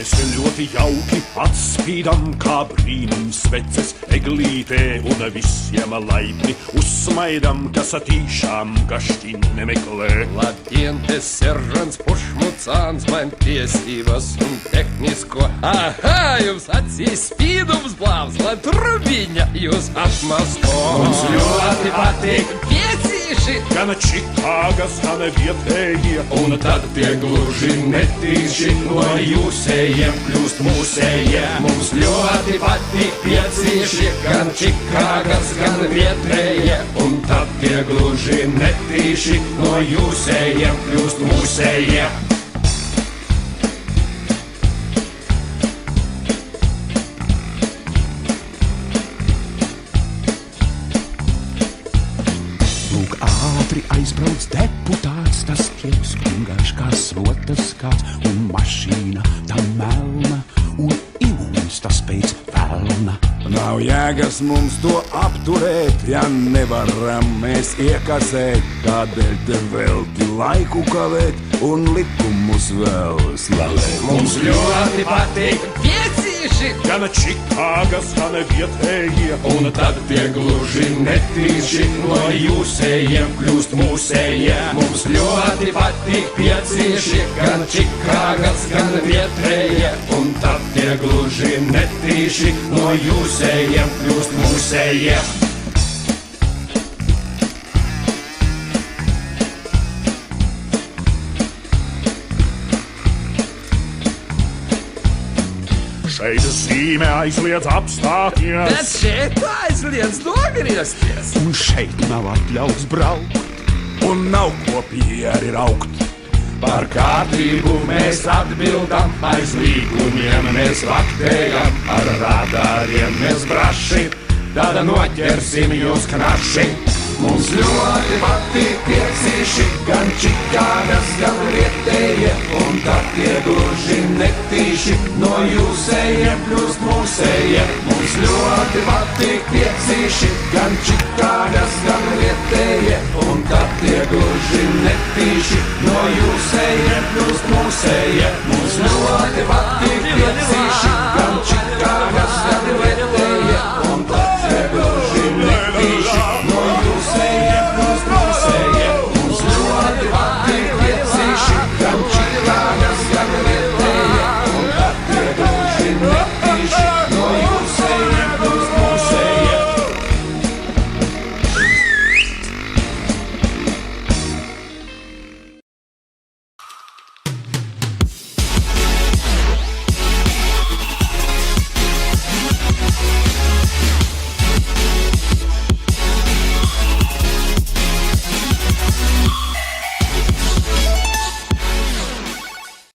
Mēs ļoti jauki atspīdam, kā brīnums sveces eglītē, un visiem laipni uzsmaidam, kas atīšām gašķi nemeklē. Labdien, es seržants Pušmucāns, man tiesības un tehnisko. Aha, jums acīs spīdums blāvs, lai trubiņa jūs apmasko. Mums ļoti patīk piecīši, gan Čikāgas, gan vietējie, un tad tie gluži netīši no jūsējiem kļūst mūsējie. Mums ļoti patīk piecīši, gan Čikāgas, gan vietējie, un tad tie gluži netīši no jūsējiem kļūst mūsējie. Lūk, ātri aizbrauc deputāts, tas tieks vienkārši kā svotas kāds, un mašīna tā melna, un ilgs tas pēc pelna. Nav jēgas mums to apturēt, ja nevaram mēs iekasēt. Kādēļ te velti laiku kavēt un likumus vēl slavēt? Mums ļoti patīk piecīši, Gan Čikāgas, gan vietējie, un tad tie gluži netīši no jūsējiem kļūst mūsējie. Mums ļoti patīk piecīši, gan Čikāgas, gan vietējie, un tad tie gluži netīši no jūsējiem kļūst mūsējie. šeit zīme aizliedz apstāties, Bet šeit aizliedz nogriezties. un šeit nav atļauts braukt. Un nav ko pieri raukt. Par kārtību mēs atbildam, aiz līgumiem mēs vaktējam, ar radariem mēs braši, tad noķersim jūs kraši. Mums ļoti patīk piecīši, gan Čikāgas, gan vietējie, un tad tie gluži netīši no jūsējiem kļūst mūsējie. Mums ļoti patīk piecīši, gan Čikāgas, gan vietējie, un tad tie gluži netīši no jūsējiem kļūst mūsējie. Mums ļoti patīk piecīši, gan Čikāgas, gan vietējie, un tad tie gluži netīši